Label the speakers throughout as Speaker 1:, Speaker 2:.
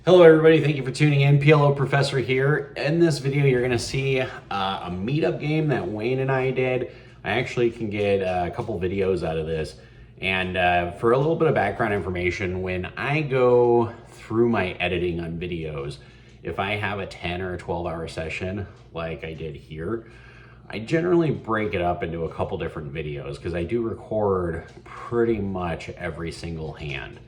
Speaker 1: Hello everybody, thank you for tuning in. PLO Professor here. In this video you're going to see a meetup game that Wayne and I did. I actually can get a couple videos out of this. And for a little bit of background information, when I go through my editing on videos, if I have a 10 or a 12 hour session like I did here, I generally break it up into a couple different videos because I do record pretty much every single hand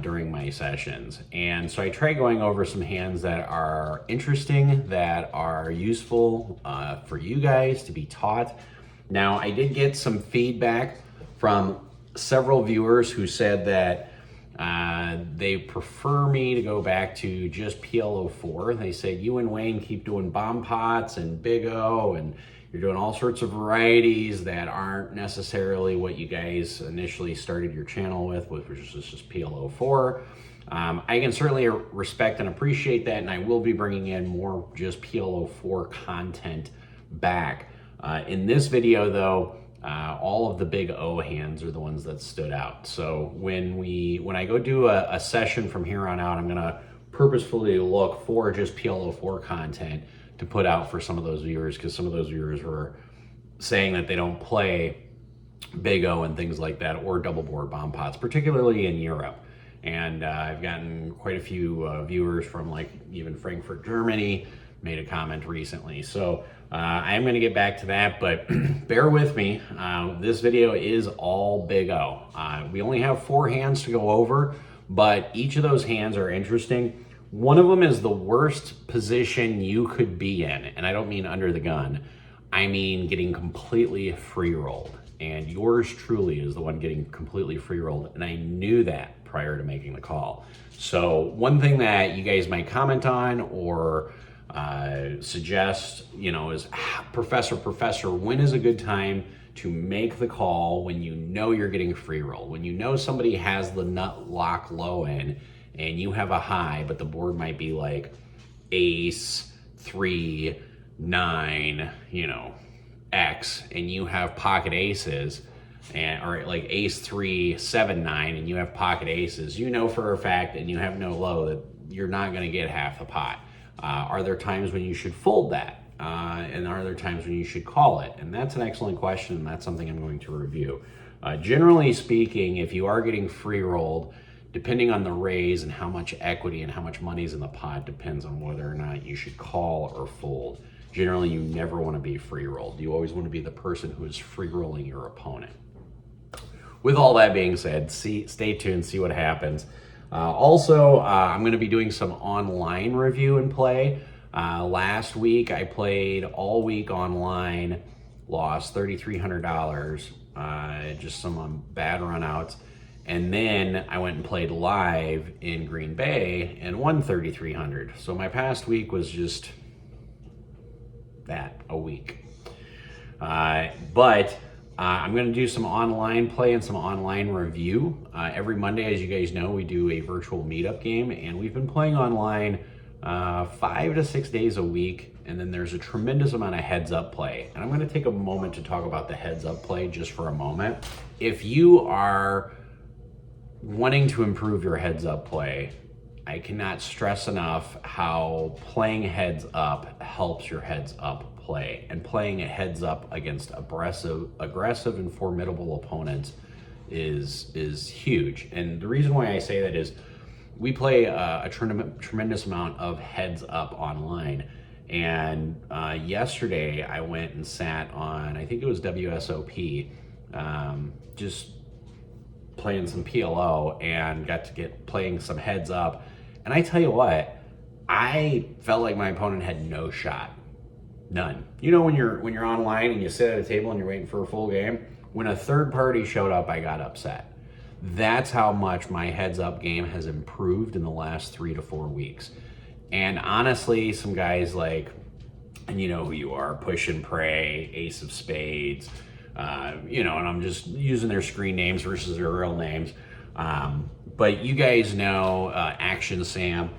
Speaker 1: during my sessions. And so I try going over some hands that are interesting, that are useful for you guys to be taught. Now, I did get some feedback from several viewers who said that they prefer me to go back to just PLO4. They said, you and Wayne keep doing bomb pots and Big O, and you're doing all sorts of varieties that aren't necessarily what you guys initially started your channel with, which was just PLO4. I can certainly respect and appreciate that, and I will be bringing in more just PLO4 content back. In this video though, all of the Big O hands are the ones that stood out. So when I go do a session from here on out, I'm gonna purposefully look for just PLO4 content to put out for some of those viewers, because some of those viewers were saying that they don't play Big O and things like that, or double board bomb pots, particularly in Europe. And I've gotten quite a few viewers from like even Frankfurt, Germany, made a comment recently. So I am going to get back to that, but bear with me. This video is all Big O. We only have 4 hands to go over, but each of those hands are interesting. One of them is the worst position you could be in, and I don't mean under the gun. I mean getting completely free rolled, and yours truly is the one getting completely free rolled, and I knew that prior to making the call. So one thing that you guys might comment on or suggest, is Professor, when is a good time to make the call when you know you're getting free roll, when you know somebody has the nut lock low in and you have a high, but the board might be like ace 3 9 X, and you have pocket aces, or like ace 3 7 9, and you have pocket aces, for a fact, and you have no low, that you're not going to get half the pot. Are there times when you should fold that? And are there times when you should call it? And that's an excellent question, and that's something I'm going to review. Generally speaking, if you are getting free rolled, depending on the raise and how much equity and how much money's in the pot, depends on whether or not you should call or fold. Generally, you never want to be free rolled. You always want to be the person who is free rolling your opponent. With all that being said, stay tuned, see what happens. I'm going to be doing some online review and play. Last week, I played all week online, lost $3,300, just some bad runouts. And then I went and played live in Green Bay and won $3,300. So my past week was just that, a week. But I'm going to do some online play and some online review. Every Monday, as you guys know, we do a virtual meetup game, and we've been playing online 5 to 6 days a week. And then there's a tremendous amount of heads up play. And I'm going to take a moment to talk about the heads up play just for a moment. If you are wanting to improve your heads up play, I cannot stress enough how playing heads up helps your heads up play, and playing a heads up against aggressive and formidable opponents is huge. And the reason why I say that is we play a tremendous amount of heads up online. And yesterday I went and sat on, I think it was WSOP, just playing some PLO, and got to playing some heads up. And I tell you what, I felt like my opponent had no shot. None. When you're online and you sit at a table and you're waiting for a full game, when a third party showed up, I got upset. That's how much my heads up game has improved in the last 3 to 4 weeks. And honestly, some guys like, and you know who you are, Push and Pray, Ace of Spades, and I'm just using their screen names versus their real names. But you guys know, Action Sam,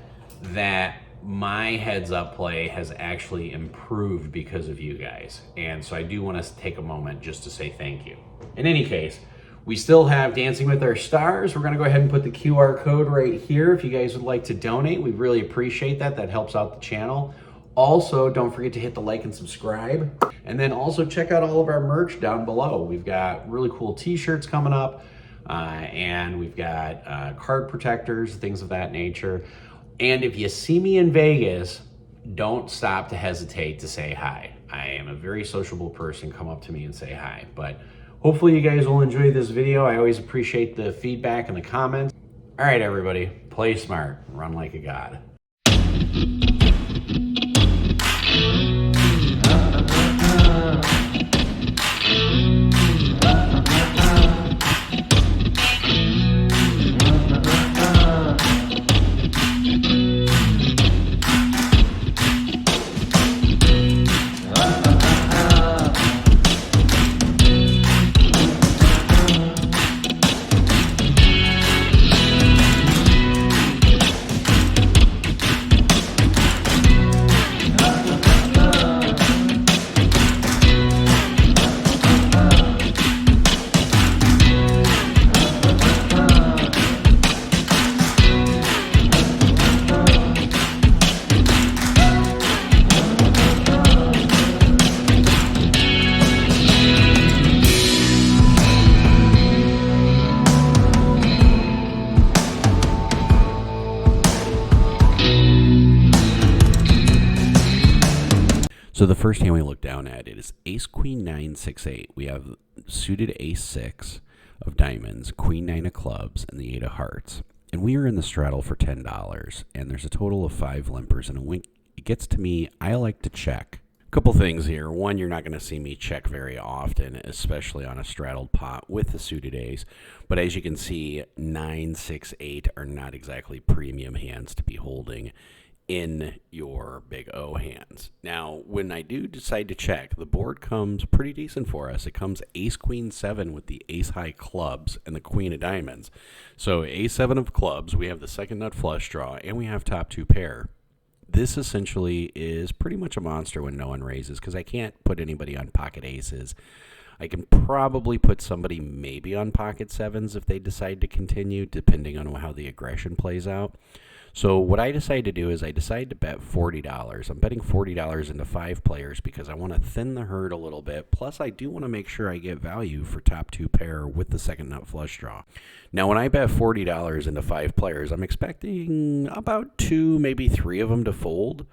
Speaker 1: that my heads up play has actually improved because of you guys. And so I do want to take a moment just to say thank you. In any case, We still have Dancing with Our Stars. We're going to go ahead and put the QR code right here if you guys would like to donate. We really appreciate that. That helps out the channel. Also, don't forget to hit the like and subscribe. And then also check out all of our merch down below. We've got really cool t-shirts coming up, and we've got card protectors, things of that nature. And if you see me in Vegas, don't stop to hesitate to say hi. I am a very sociable person. Come up to me and say hi. But hopefully you guys will enjoy this video. I always appreciate the feedback and the comments. All right, everybody, play smart, run like a god. So the first hand we look down at it is Ace Queen 9 6 8. We have suited Ace 6 of diamonds, Queen 9 of clubs, and the 8 of hearts. And we are in the straddle for $10. And there's a total of 5 limpers and a wink. It gets to me, I like to check. A couple things here. One, you're not going to see me check very often, especially on a straddled pot with the suited ace. But as you can see, 9 6 8 are not exactly premium hands to be holding in your big O hands. Now, when I do decide to check, the board comes pretty decent for us. It comes Ace Queen 7 with the Ace High clubs and the Queen of diamonds. So Ace 7 of clubs, we have the second nut flush draw, and we have top 2 pair. This essentially is pretty much a monster when no one raises, because I can't put anybody on pocket aces. I can probably put somebody maybe on pocket sevens if they decide to continue, depending on how the aggression plays out. So what I decide to do is I decide to bet $40. I'm betting $40 into 5 players because I want to thin the herd a little bit. Plus, I do want to make sure I get value for top 2 pair with the second nut flush draw. Now, when I bet $40 into 5 players, I'm expecting about 2, maybe 3 of them to fold.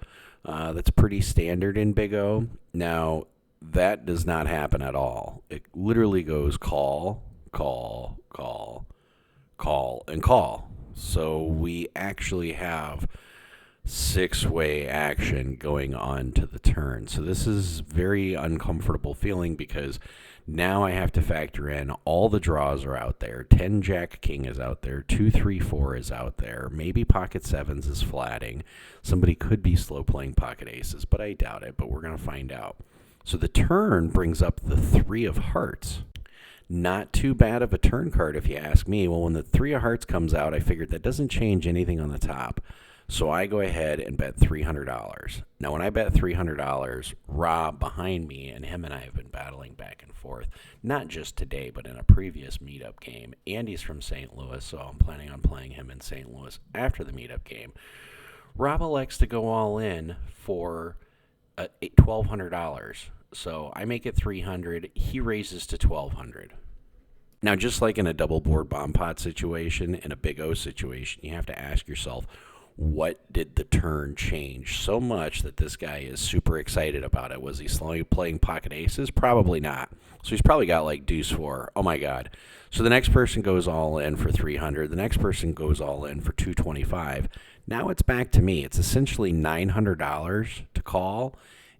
Speaker 1: That's pretty standard in Big O. Now, that does not happen at all. It literally goes call, call, call, call, and call. So we actually have 6-way action going on to the turn. So this is very uncomfortable feeling because now I have to factor in all the draws are out there. 10 Jack King is out there. 2 3 4 is out there. Maybe pocket sevens is flatting. Somebody could be slow playing pocket aces, but I doubt it. But we're going to find out. So the turn brings up the 3 of hearts. Not too bad of a turn card if you ask me. Well, when the 3 of hearts comes out, I figured that doesn't change anything on the top. So I go ahead and bet $300. Now, when I bet $300, Rob behind me, and him and I have been battling back and forth, not just today, but in a previous meetup game. Andy's from St. Louis, so I'm planning on playing him in St. Louis after the meetup game. Rob elects to go all in for $1,200. So I make it $300. He raises to $1,200. Now, just like in a double board bomb pot situation, in a Big O situation, you have to ask yourself, what did the turn change so much that this guy is super excited about it? Was he slowly playing pocket aces? Probably not. So he's probably got like deuce 4. Oh my God. So the next person goes all in for $300. The next person goes all in for $225. Now it's back to me. It's essentially $900 to call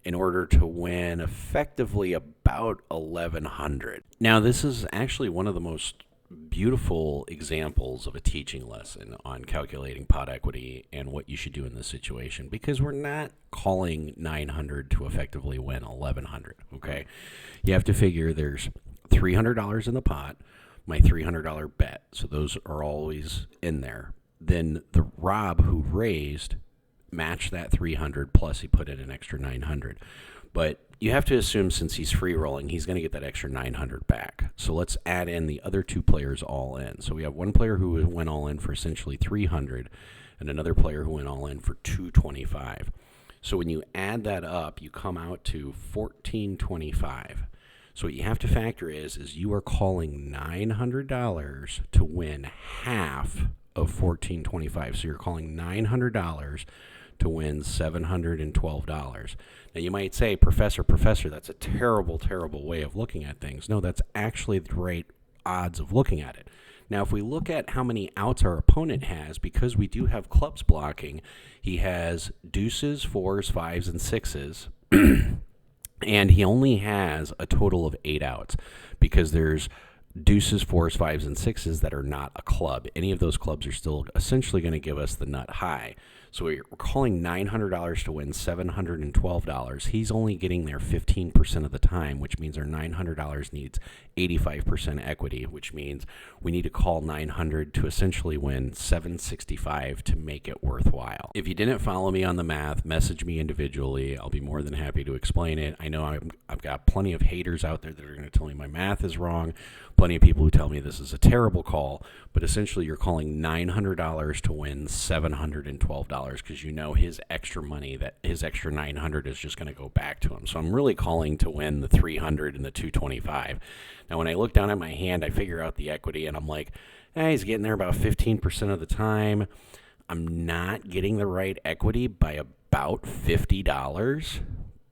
Speaker 1: in order to win effectively about $1,100. Now, this is actually one of the most beautiful examples of a teaching lesson on calculating pot equity and what you should do in this situation, because we're not calling 900 to effectively win 1,100, okay? You have to figure there's $300 in the pot, my $300 bet, so those are always in there. Then the Rob who raised matched that 300 plus he put in an extra 900. But
Speaker 2: you have to assume since he's free rolling, he's going to get that extra 900 back. So let's add in the other two players all in. So we have one player who went all in for essentially 300 and another player who went all in for 225. So when you add that up, you come out to 1425. So what you have to factor is you are calling $900 to win half of 1425. So you're calling $900 to win $712. Now you might say, Professor, that's a terrible, terrible way of looking at things. No, that's actually the right odds of looking at it. Now, if we look at how many outs our opponent has, because we do have clubs blocking, he has deuces, fours, fives, and sixes, and he only has a total of 8 outs because there's deuces, fours, fives, and sixes that are not a club. Any of those clubs are still essentially going to give us the nut high. So we're calling $900 to win $712. He's only getting there 15% of the time, which means our $900 needs 85% equity, which means we need to call 900 to essentially win 765 to make it worthwhile. If you didn't follow me on the math, message me individually. I'll be more than happy to explain it. I know I've got plenty of haters out there that are going to tell me my math is wrong. Plenty of people who tell me this is a terrible call, but essentially you're calling $900 to win $712 because you know his extra money, that his extra 900 is just going to go back to him. So I'm really calling to win the 300 and the 225. Now when I look down at my hand, I figure out the equity and I'm like, he's getting there about 15% of the time. I'm not getting the right equity by about $50.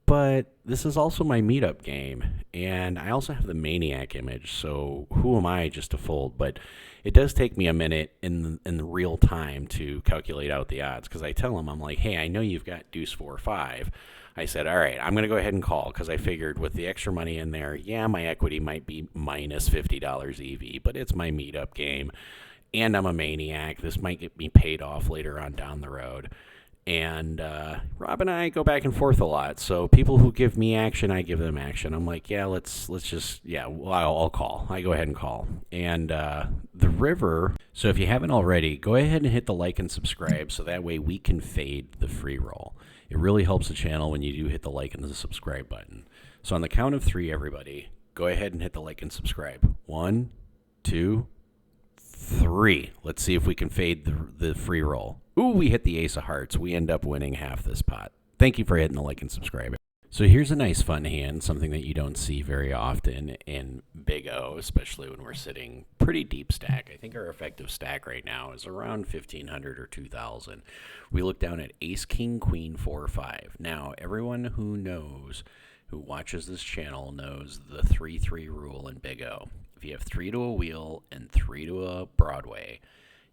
Speaker 2: But this is also my meetup game, and I also have the Maniac image, so who am I just to fold? But it does take me a minute in the real time to calculate out the odds, because I tell him, I'm like, hey, I know you've got deuce 4 5. I said, all right, I'm going to go ahead and call, because I figured with the extra money in there, yeah, my equity might be minus $50 EV, but it's my meetup game, and I'm a Maniac. This might get me paid off later on down the road. And Rob and I go back and forth a lot. So people who give me action, I give them action. I'm like, yeah, let's just, well, I'll call. I go ahead and call. And the river, so if you haven't already, go ahead and hit the like and subscribe so that way we can fade the free roll. It really helps the channel when you do hit the like and the subscribe button. So on the count of 3, everybody, go ahead and hit the like and subscribe. 1, 2, 3. Let's see if we can fade the free roll. Ooh, we hit the ace of hearts. We end up winning half this pot. Thank you for hitting the like and subscribe. So here's a nice fun hand, something that you don't see very often in Big O, especially when we're sitting pretty deep stack. I think our effective stack right now is around 1,500 or 2,000. We look down at ace, king, queen, 4, 5. Now, everyone who watches this channel knows the 3-3 rule in Big O. If you have 3 to a wheel and 3 to a Broadway,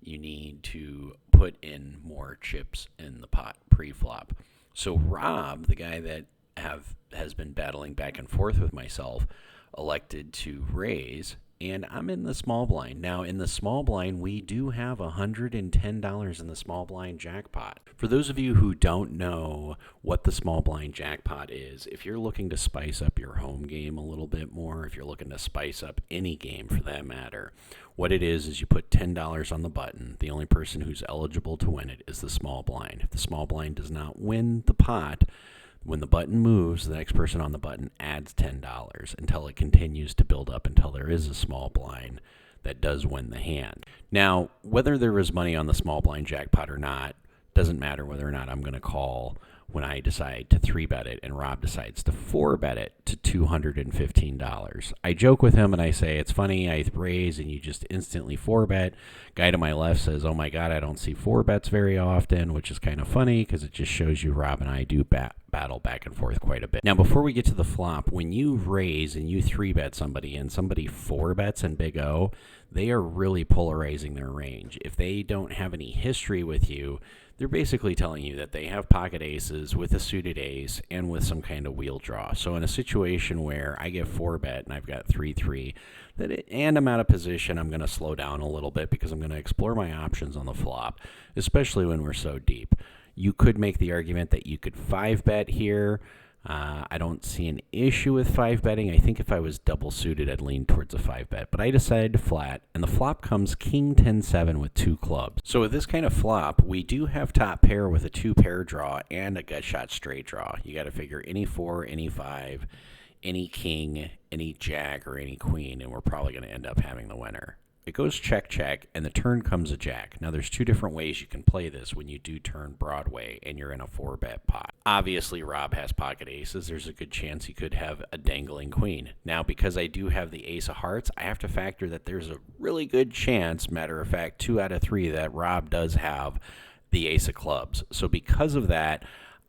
Speaker 2: you need to put in more chips in the pot pre-flop. So Rob, the guy that has been battling back and forth with myself, elected to raise, and I'm in the small blind. Now, in the small blind, we do have $110 in the small blind jackpot. For those of you who don't know what the small blind jackpot is, if you're looking to spice up your home game a little bit more, if you're looking to spice up any game for that matter, what it is you put $10 on the button. The only person who's eligible to win it is the small blind. If the small blind does not win the pot, when the button moves, the next person on the button adds $10 until it continues to build up until there is a small blind that does win the hand. Now, whether there is money on the small blind jackpot or not, doesn't matter whether or not I'm going to call when I decide to 3-bet it and Rob decides to 4-bet it to $215. I joke with him and I say, it's funny, I raise and you just instantly 4-bet. Guy to my left says, oh my God, I don't see 4-bets very often, which is kind of funny because it just shows you Rob and I do battle back and forth quite a bit. Now, before we get to the flop, when you raise and you 3-bet somebody and somebody 4-bets in Big O, they are really polarizing their range. If they don't have any history with you, they're basically telling you that they have pocket aces with a suited ace and with some kind of wheel draw. So in a situation where I get 4-bet and I've got 3-3, and I'm out of position, I'm going to slow down a little bit because I'm going to explore my options on the flop, especially when we're so deep. You could make the argument that you could 5-bet here. I don't see an issue with 5-betting. I think if I was double suited, I'd lean towards a 5-bet. But I decided to flat, and the flop comes King 10-7 with 2 clubs. So with this kind of flop, we do have top pair with a 2-pair draw and a gut shot straight draw. You got to figure any 4, any 5, any king, any jack, or any queen, and we're probably going to end up having the winner. It goes check, check, and the turn comes a jack. Now, there's 2 different ways you can play this when you do turn Broadway and you're in a 4-bet pot. Obviously, Rob has pocket aces. There's a good chance he could have a dangling queen. Now, because I do have the ace of hearts, I have to factor that there's a really good chance, matter of fact, 2 out of 3, that Rob does have the ace of clubs. So because of that,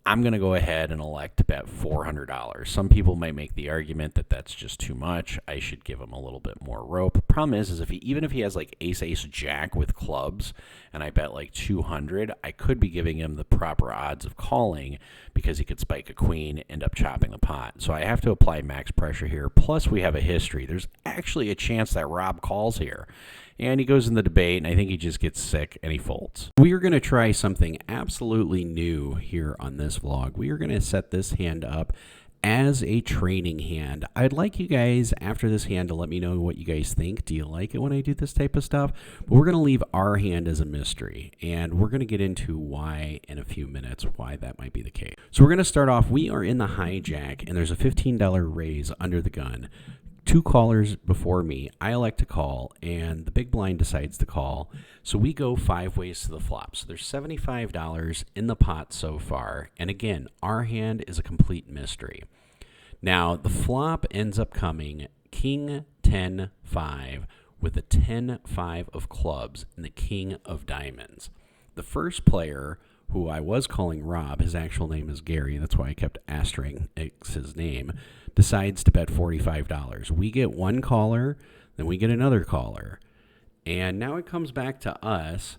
Speaker 2: I'm going to go ahead and elect to bet $400. Some people might make the argument that that's just too much. I should give him a little bit more rope. Problem is if even if he has like ace, jack with clubs, and I bet like 200, I could be giving him the proper odds of calling because he could spike a queen, end up chopping the pot. So I have to apply max pressure here. Plus, we have a history. There's actually a chance that Rob calls here. And he goes in the debate, and I think he just gets sick, and he folds. We are going to try something absolutely new here on this vlog. We are going to set this hand up as a training hand. I'd like you guys, after this hand, to let me know what you guys think. Do you like it when I do this type of stuff? But we're going to leave our hand as a mystery, and we're going to get into why in a few minutes, why that might be the case. So we're going to start off. We are in the hijack, and there's a $15 raise under the gun. 2 callers before me. I elect to call, and the big blind decides to call. So we go 5 ways to the flop. So there's $75 in the pot so far. And again, our hand is a complete mystery. Now, the flop ends up coming King 10-5 with a 10-5 of clubs and the king of diamonds. The first player, who I was calling Rob, his actual name is Gary, that's why I kept asterisk his name, decides to bet $45. We get 1 caller, then we get another caller. And now it comes back to us,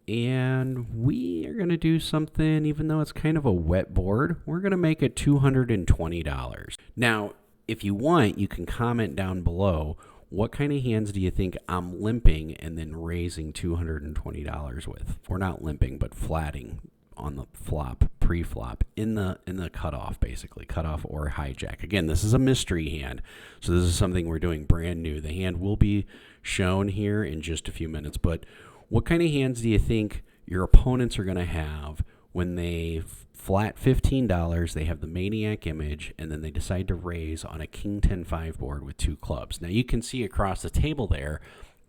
Speaker 2: and we are going to do something, even though it's kind of a wet board, we're going to make it $220. Now, if you want, you can comment down below, what kind of hands do you think I'm limping and then raising $220 with? Or not limping, but flatting on the flop, pre-flop, in the cutoff, basically, cutoff or hijack. Again, this is a mystery hand, so this is something we're doing brand new. The hand will be shown here in just a few minutes, but what kind of hands do you think your opponents are going to have when they flat $15, they have the maniac image, and then they decide to raise on a King 10-5 board with 2 clubs? Now, you can see across the table there,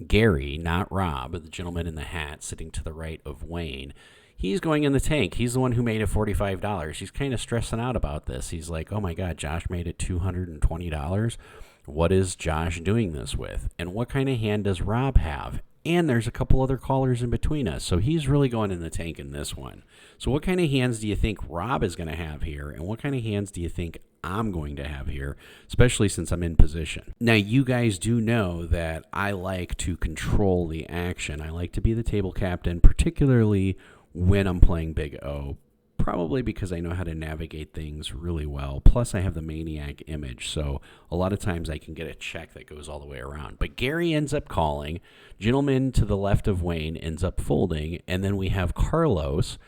Speaker 2: Gary, not Rob, the gentleman in the hat sitting to the right of Wayne, he's going in the tank. He's the one who made it $45. He's kind of stressing out about this. He's like, oh my God, Josh made it $220. What is Josh doing this with? And what kind of hand does Rob have? And there's a couple other callers in between us. So he's really going in the tank in this one. So what kind of hands do you think Rob is going to have here? And what kind of hands do you think I'm going to have here, especially since I'm in position? Now, you guys do know that I like to control the action. I like to be the table captain, particularly when I'm playing Big O, probably because I know how to navigate things really well. Plus, I have the maniac image, so a lot of times I can get a check that goes all the way around. But Gary ends up calling. Gentleman to the left of Wayne ends up folding, and then we have Carlos,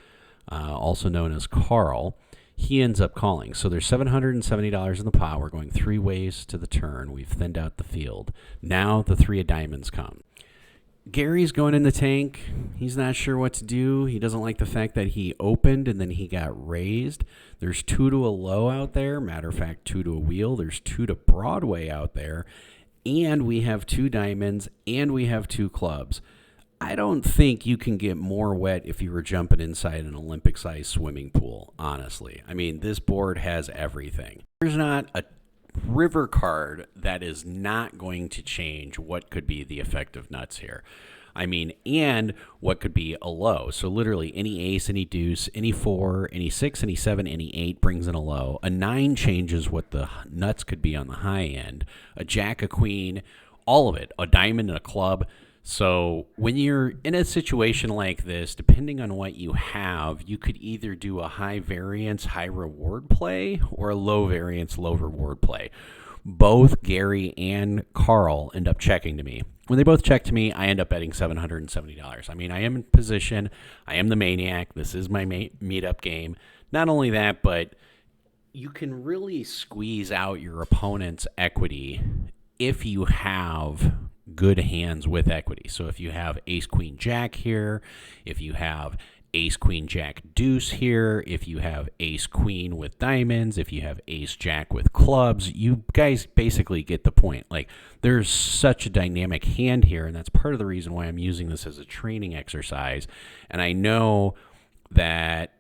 Speaker 2: also known as Carl. He ends up calling. So there's $770 in the pot. We're going 3 ways to the turn. We've thinned out the field. Now the 3 of diamonds come. Gary's going in the tank. He's not sure what to do. He doesn't like the fact that he opened and then he got raised. There's 2 to a low out there. Matter of fact, 2 to a wheel. There's 2 to Broadway out there. And we have 2 diamonds and we have 2 clubs. I don't think you can get more wet if you were jumping inside an Olympic-sized swimming pool, honestly. I mean, this board has everything. There's not a river card that is not going to change what could be the effective nuts here. I mean, and what could be a low. So literally any ace, any deuce, any 4, any 6, any 7, any 8 brings in a low. A 9 changes what the nuts could be on the high end. A jack, a queen, all of it. A diamond and a club. So when you're in a situation like this, depending on what you have, you could either do a high variance, high reward play or a low variance, low reward play. Both Gary and Carl end up checking to me. When they both check to me, I end up betting $770. I mean, I am in position. I am the maniac. This is my meetup game. Not only that, but you can really squeeze out your opponent's equity if you have good hands with equity. So if you have ace, queen, jack here, if you have ace, queen, jack, deuce here, if you have ace, queen with diamonds, if you have ace, jack with clubs, you guys basically get the point. Like, there's such a dynamic hand here, and that's part of the reason why I'm using this as a training exercise. And I know that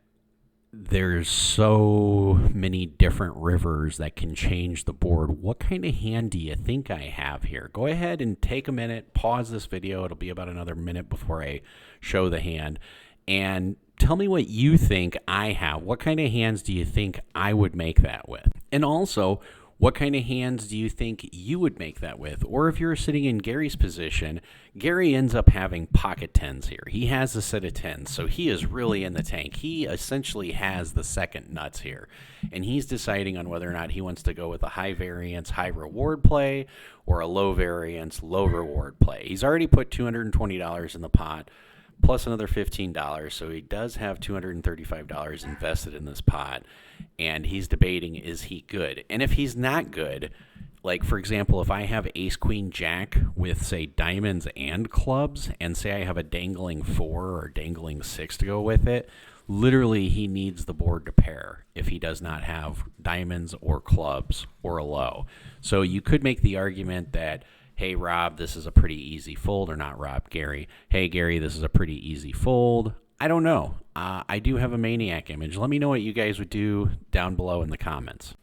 Speaker 2: there's so many different rivers that can change the board. What kind of hand do you think I have here? Go ahead and take a minute, pause this video. It'll be about another minute before I show the hand. And tell me what you think I have. What kind of hands do you think I would make that with? And also, what kind of hands do you think you would make that with? Or if you're sitting in Gary's position, Gary ends up having pocket tens here. He has a set of tens, so he is really in the tank. He essentially has the second nuts here. And he's deciding on whether or not he wants to go with a high variance, high reward play or a low variance, low reward play. He's already put $220 in the pot, plus another $15, so he does have $235 invested in this pot, and he's debating, is he good? And if he's not good, like, for example, if I have ace, queen, jack with, say, diamonds and clubs, and say I have a dangling 4 or dangling 6 to go with it, literally he needs the board to pair if he does not have diamonds or clubs or a low. So you could make the argument that, hey, Rob, this is a pretty easy fold, or not Rob, Gary. Hey, Gary, this is a pretty easy fold. I don't know. I do have a maniac image. Let me know what you guys would do down below in the comments.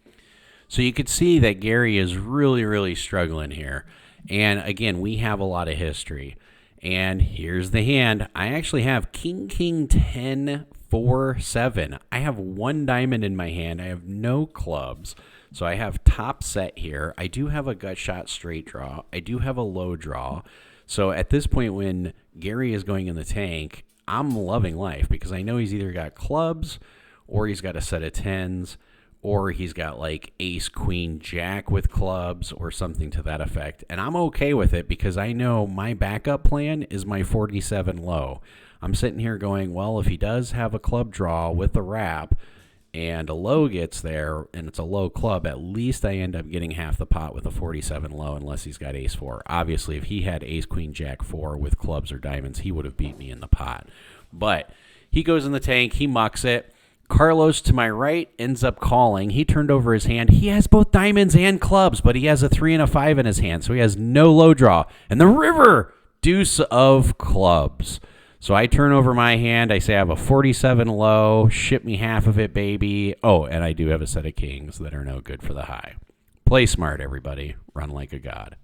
Speaker 2: So you could see that Gary is really, really struggling here. And again, we have a lot of history. And here's the hand. I actually have king, king, 10, 4, 7. I have one diamond in my hand. I have no clubs. So I have top set here. I do have a gut shot straight draw. I do have a low draw. So at this point when Gary is going in the tank, I'm loving life because I know he's either got clubs or he's got a set of tens or he's got like ace, queen, jack with clubs or something to that effect. And I'm okay with it because I know my backup plan is my 47 low. I'm sitting here going, well, if he does have a club draw with a wrap, and a low gets there, and it's a low club, at least I end up getting half the pot with a 47 low unless he's got ace 4. Obviously, if he had ace, queen, jack 4 with clubs or diamonds, he would have beat me in the pot. But he goes in the tank. He mucks it. Carlos, to my right, ends up calling. He turned over his hand. He has both diamonds and clubs, but he has a 3 and a 5 in his hand, so he has no low draw. And the river, deuce of clubs. So I turn over my hand. I say I have a 47 low. Ship me half of it, baby. Oh, and I do have a set of kings that are no good for the high. Play smart, everybody. Run like a god.